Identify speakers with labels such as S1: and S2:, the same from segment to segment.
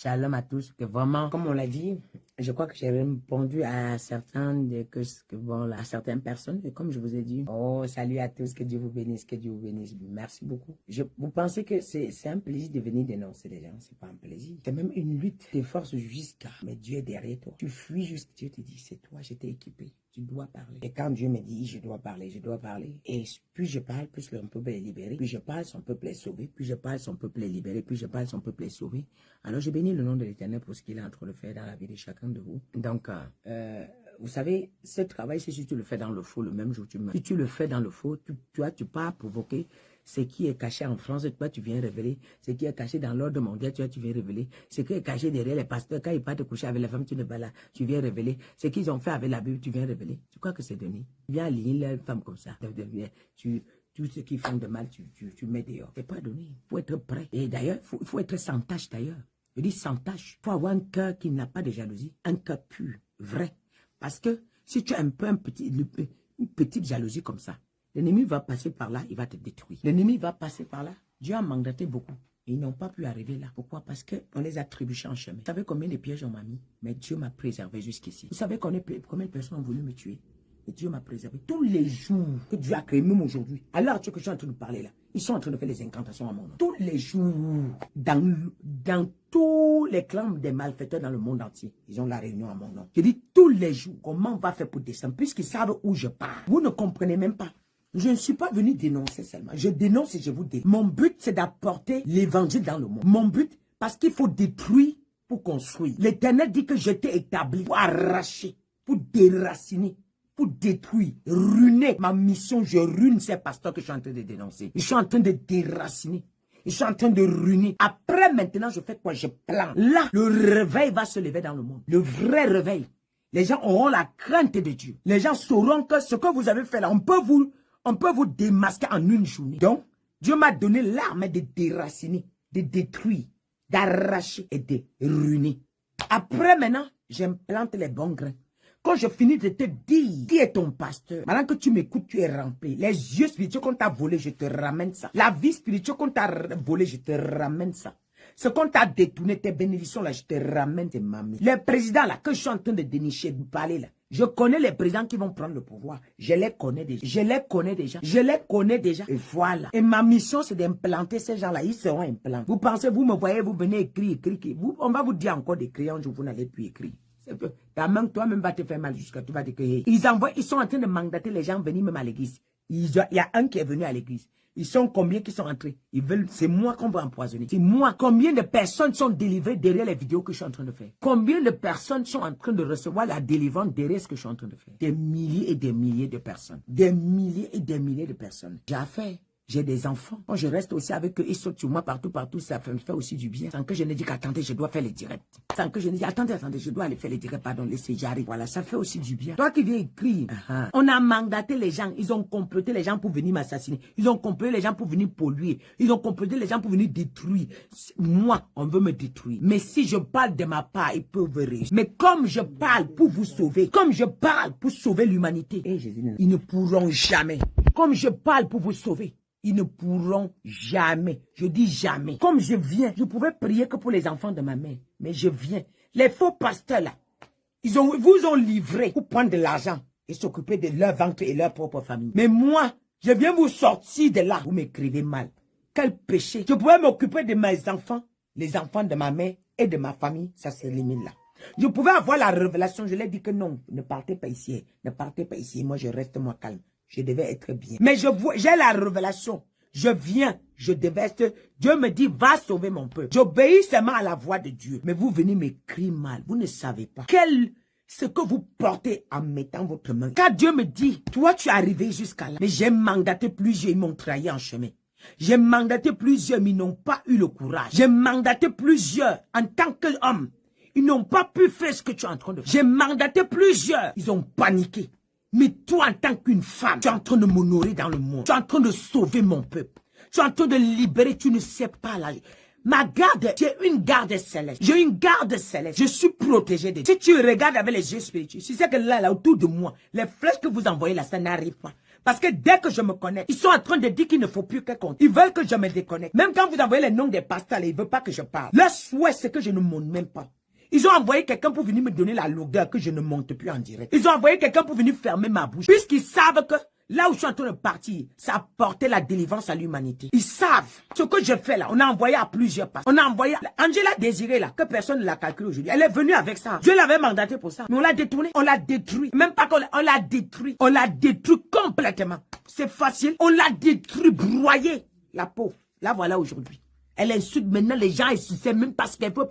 S1: Shalom à tous. Que vraiment, comme on l'a dit, je crois que j'ai répondu à certaines à certaines personnes. Et comme je vous ai dit, oh, salut à tous, que Dieu vous bénisse, que Dieu vous bénisse. Merci beaucoup. Vous pensez que c'est un plaisir de venir dénoncer les gens? C'est pas un plaisir. C'est même une lutte. Tu t'efforces jusqu'à, mais Dieu est derrière toi. Tu fuis jusqu'à Dieu te dit, c'est toi, je t'ai équipé. Tu dois parler. Et quand Dieu me dit, je dois parler, je dois parler. Et plus je parle, plus le peuple est libéré. Plus je parle, son peuple est sauvé. Plus je parle, son peuple est libéré. Plus je parle, son peuple est sauvé. Alors je bénis le nom de l'Éternel pour ce qu'il est en train de faire dans la vie de chacun de vous. Donc, vous savez, ce travail, c'est si tu le fais dans le faux, le même jour tu meurs. Si tu le fais dans le faux, tu pars provoquer ce qui est caché en France, toi tu viens révéler. Ce qui est caché dans l'ordre mondial, tu viens révéler. Ce qui est caché derrière les pasteurs, quand ils partent te coucher avec les femmes, tu n'es pas là, tu viens révéler. Ce qu'ils ont fait avec la Bible, tu viens révéler. Tu crois que c'est donné? Tu viens aligner les femmes comme ça. Tout ce qui font de mal, tu mets dehors. C'est pas donné. Il faut être prêt. Et d'ailleurs, il faut être sans tâche d'ailleurs. Je dis sans tâche. Il faut avoir un cœur qui n'a pas de jalousie. Un cœur pur, vrai. Parce que si tu as une petite jalousie comme ça, l'ennemi va passer par là, il va te détruire. L'ennemi va passer par là. Dieu a mandaté beaucoup. Et ils n'ont pas pu arriver là. Pourquoi? Parce qu'on les a trébuchés en chemin. Vous savez combien de pièges on m'a mis? Mais Dieu m'a préservé jusqu'ici. Vous savez combien de personnes ont voulu me tuer? Et Dieu m'a préservé. Tous les jours que Dieu a créé, même aujourd'hui, à l'heure que je suis en train de parler là, ils sont en train de faire les incantations à mon nom. Tous les jours, dans tous les clans des malfaiteurs dans le monde entier, ils ont la réunion à mon nom. Je dis tous les jours, comment on va faire pour descendre, puisqu'ils savent où je pars. Vous ne comprenez même pas. Je ne suis pas venu dénoncer seulement. Je dénonce et je vous dénonce. Mon but, c'est d'apporter l'évangile dans le monde. Mon but, parce qu'il faut détruire pour construire. L'Éternel dit que je t'ai établi pour arracher, pour déraciner, pour détruire, ruiner. Ma mission, je ruine ces pasteurs que je suis en train de dénoncer. Je suis en train de déraciner. Je suis en train de ruiner. Après, maintenant, je fais quoi? Je plante. Là, le réveil va se lever dans le monde. Le vrai réveil. Les gens auront la crainte de Dieu. Les gens sauront que ce que vous avez fait là, on peut vous démasquer en une journée. Donc, Dieu m'a donné l'arme de déraciner, de détruire, d'arracher et de ruiner. Après, maintenant, j'implante les bons grains. Quand je finis de te dire qui est ton pasteur, maintenant que tu m'écoutes, tu es rempli. Les yeux spirituels qu'on t'a volé, je te ramène ça. La vie spirituelle qu'on t'a volé, je te ramène ça. Ce qu'on t'a détourné, tes bénédictions là, je te ramène tes mamies. Les présidents là, que je suis en train de dénicher, de parler là. Je connais les présidents qui vont prendre le pouvoir. Je les connais déjà. Je les connais déjà. Je les connais déjà. Et voilà. Et ma mission, c'est d'implanter ces gens-là. Ils seront implantés. Vous pensez, vous me voyez, vous venez écrire. On va vous dire encore d'écrire. Un jour, vous n'allez plus écrire. Toi-même va te faire mal jusqu'à tu vas te créer. Ils sont en train de mandater les gens venir même à l'église. Il y a un qui est venu à l'église. Ils sont combien qui sont entrés? C'est moi qu'on va empoisonner. C'est moi. Combien de personnes sont délivrées derrière les vidéos que je suis en train de faire? Combien de personnes sont en train de recevoir la délivrance derrière ce que je suis en train de faire? Des milliers et des milliers de personnes. Des milliers et des milliers de personnes. J'ai affaire. J'ai des enfants. Quand je reste aussi avec eux, ils sautent sur moi partout, ça me fait aussi du bien. Sans que je ne dise qu'attendez, je dois faire les directs. Sans que je ne dise attendez, je dois aller faire les directs, pardon, laissez, j'arrive. Voilà, ça fait aussi du bien. Toi qui viens écrire, on a mandaté les gens, ils ont comploté les gens pour venir m'assassiner. Ils ont comploté les gens pour venir polluer. Ils ont comploté les gens pour venir détruire. Moi, on veut me détruire. Mais si je parle de ma part, ils peuvent réussir. Mais comme je parle pour vous sauver, comme je parle pour sauver l'humanité, ils ne pourront jamais. Comme je parle pour vous sauver, ils ne pourront jamais. Je dis jamais. Comme je viens, je pouvais prier que pour les enfants de ma mère. Mais je viens. Les faux pasteurs là, vous ont livré pour prendre de l'argent et s'occuper de leur ventre et leur propre famille. Mais moi, je viens vous sortir de là. Vous m'écrivez mal. Quel péché. Je pouvais m'occuper de mes enfants, les enfants de ma mère et de ma famille. Ça s'élimine là. Je pouvais avoir la révélation. Je leur ai dit que non, ne partez pas ici. Ne partez pas ici. Moi, je reste moi calme. Je devais être bien. Mais j'ai la révélation. Je viens. Je devais être... Dieu me dit, va sauver mon peuple. J'obéis seulement à la voix de Dieu. Mais vous venez m'écrire mal. Vous ne savez pas. Ce que vous portez en mettant votre main. Quand Dieu me dit, toi tu es arrivé jusqu'à là. Mais j'ai mandaté plusieurs, ils m'ont trahi en chemin. J'ai mandaté plusieurs, mais ils n'ont pas eu le courage. J'ai mandaté plusieurs en tant qu'homme. Ils n'ont pas pu faire ce que tu es en train de faire. J'ai mandaté plusieurs. Ils ont paniqué. Mais toi, en tant qu'une femme, tu es en train de m'honorer dans le monde. Tu es en train de sauver mon peuple. Tu es en train de libérer, tu ne sais pas là. Ma garde, j'ai une garde céleste. J'ai une garde céleste. Je suis protégé de Dieu. Si tu regardes avec les yeux spirituels, tu sais que là, autour de moi, les flèches que vous envoyez là, ça n'arrive pas. Parce que dès que je me connecte, ils sont en train de dire qu'il ne faut plus que compte. Ils veulent que je me déconnecte. Même quand vous envoyez les noms des pasteurs, ils ne veulent pas que je parle. Leur souhait, c'est que je ne monte même pas. Ils ont envoyé quelqu'un pour venir me donner la lourdeur que je ne monte plus en direct. Ils ont envoyé quelqu'un pour venir fermer ma bouche. Puisqu'ils savent que là où je suis en train de partir, ça a porté la délivrance à l'humanité. Ils savent ce que je fais là. On a envoyé à plusieurs pasteurs. On a envoyé Angela Désiré là, que personne ne l'a calculé aujourd'hui. Elle est venue avec ça. Dieu l'avait mandaté pour ça. Mais on l'a détourné. On l'a détruit. Même pas qu'on l'a détruit. On l'a détruit complètement. C'est facile. On l'a détruit, broyé. La pauvre. Là voilà aujourd'hui. Elle insulte maintenant les gens, ils ne savent même pas ce qu'elle peut.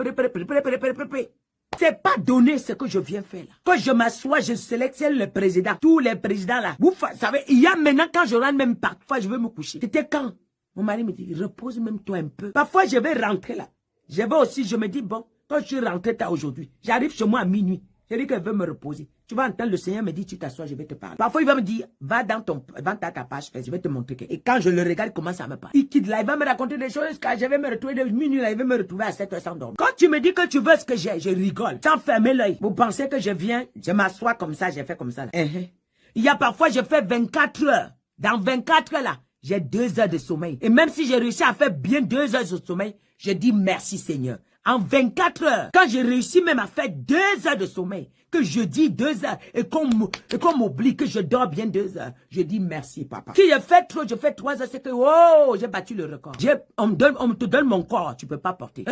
S1: C'est pas donner ce que je viens faire là. Quand je m'assois, je sélectionne le président. Tous les présidents là. Vous savez, il y a maintenant quand je rentre même parfois, je vais me coucher. C'était quand? Mon mari me dit, repose même toi un peu. Parfois, je vais rentrer là. Je vais aussi, je me dis, bon, quand je suis rentré tard aujourd'hui, j'arrive chez moi à minuit. Je dis qu'elle veut me reposer. Tu vas entendre le Seigneur me dire, tu t'assois, je vais te parler. Parfois, il va me dire, va dans ta page, je vais te montrer. Et quand je le regarde, il commence à me parler. Il quitte là, il va me raconter des choses, quand je vais me retrouver de minuit là, il va me retrouver à 7h sans dormir. Quand tu me dis que tu veux ce que j'ai, je rigole. Sans fermer l'œil. Vous pensez que je viens, je m'assois comme ça, j'ai fait comme ça là. Il y a parfois, je fais 24 heures. Dans 24 heures là, j'ai 2 heures de sommeil. Et même si j'ai réussi à faire bien 2 heures de sommeil, je dis merci Seigneur. En 24 heures, quand j'ai réussi même à faire 2 heures de sommeil, que je dis 2 heures et qu'on m'oublie que je dors bien 2 heures, je dis merci papa. Si je fais trop, je fais 3 heures, c'est que oh, j'ai battu le record. On te donne mon corps, tu peux pas porter.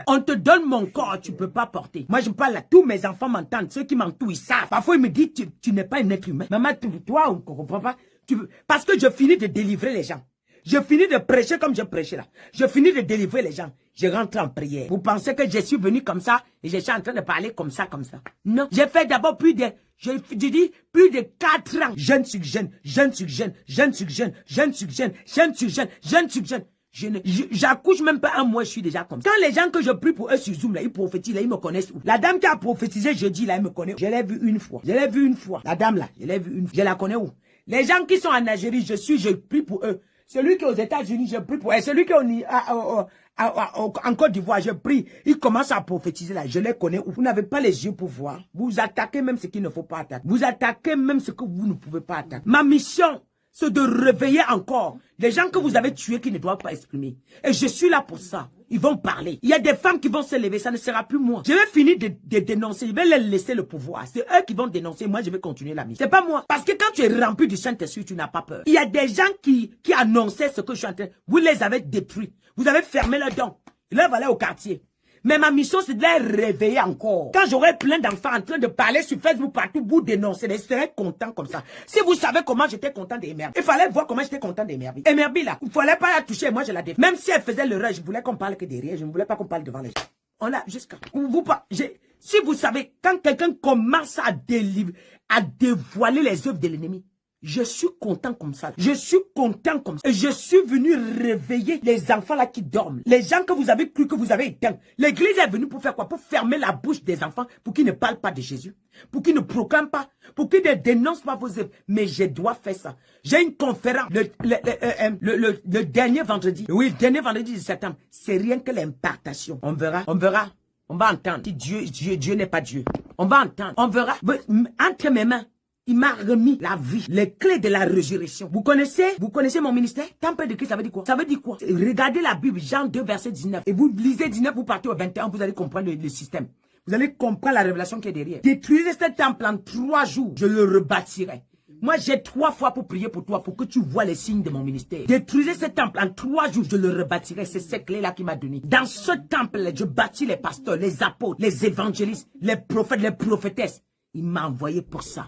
S1: On te donne mon corps, tu peux pas porter. Moi je parle à tous mes enfants m'entendent, ceux qui m'entourent ils savent. Parfois ils me disent tu n'es pas un être humain. Maman, toi on ne comprend pas. Parce que je finis de délivrer les gens. Je finis de prêcher comme je prêchais là. Je finis de délivrer les gens. Je rentre en prière. Vous pensez que je suis venu comme ça et je suis en train de parler comme ça, comme ça. Non. J'ai fait d'abord plus de 4 ans. Jeune sur jeune, jeune sur jeune, jeune sur jeune, jeune sur jeune, jeune sur jeune, jeune sur jeune. J'accouche même pas un mois, je suis déjà comme ça. Quand les gens que je prie pour eux sur Zoom, là, ils prophétisent, là, ils me connaissent où? La dame qui a prophétisé jeudi, là, elle me connaît. Je l'ai vue une fois. Je l'ai vue une fois. La dame, là, je l'ai vue une fois. Je la connais où? Les gens qui sont en Algérie, je prie pour eux. Celui qui est aux États-Unis, je prie pour eux. Celui qui est en Côte d'Ivoire, je prie. Il commence à prophétiser là. Je les connais où? Vous n'avez pas les yeux pour voir. Vous attaquez même ce qu'il ne faut pas attaquer. Vous attaquez même ce que vous ne pouvez pas attaquer. Ma mission, c'est de réveiller encore les gens que vous avez tués qui ne doivent pas exprimer. Et je suis là pour ça. Ils vont parler. Il y a des femmes qui vont se lever. Ça ne sera plus moi. Je vais finir de dénoncer. Je vais les laisser le pouvoir. C'est eux qui vont dénoncer. Moi, je vais continuer la mission. C'est pas moi. Parce que quand tu es rempli du Saint-Esprit, tu n'as pas peur. Il y a des gens qui annonçaient ce que je suis en train. Vous les avez détruits. Vous avez fermé leurs dents. Ils leur allaient au quartier. Mais ma mission, c'est de les réveiller encore. Quand j'aurai plein d'enfants en train de parler sur Facebook partout, vous dénoncer, je serai content comme ça. Si vous savez comment j'étais content d'Emerbi, il fallait voir comment j'étais content d'Emerbi. Emerbi là, il fallait pas la toucher, moi je la défends. Même si elle faisait l'erreur, je voulais qu'on parle que derrière, je ne voulais pas qu'on parle devant les gens. On a jusqu'à... Si vous savez, quand quelqu'un commence à dévoiler les œuvres de l'ennemi, je suis content comme ça. Je suis content comme ça. Et je suis venu réveiller les enfants là qui dorment. Les gens que vous avez cru que vous avez éteints. L'église est venue pour faire quoi? Pour fermer la bouche des enfants, pour qu'ils ne parlent pas de Jésus. Pour qu'ils ne proclament pas. Pour qu'ils ne dénoncent pas vos œuvres. Mais je dois faire ça. J'ai une conférence le dernier vendredi. Oui, le dernier vendredi de septembre. C'est rien que l'impartation. On verra. On verra. On va entendre. Si Dieu n'est pas Dieu. On va entendre. On verra. Entre mes mains. Il m'a remis la vie, les clés de la résurrection. Vous connaissez mon ministère? Temple de Christ, ça veut dire quoi? Ça veut dire quoi? Regardez la Bible, Jean 2, verset 19. Et vous lisez 19, vous partez au 21, vous allez comprendre le système. Vous allez comprendre la révélation qui est derrière. Détruisez ce temple en 3 jours, je le rebâtirai. Moi, j'ai 3 fois pour prier pour toi, pour que tu vois les signes de mon ministère. Détruisez ce temple en 3 jours, je le rebâtirai. C'est ces clés-là qu'il m'a donné. Dans ce temple, je bâtis les pasteurs, les apôtres, les évangélistes, les prophètes, les prophétesses. Il m'a envoyé pour ça.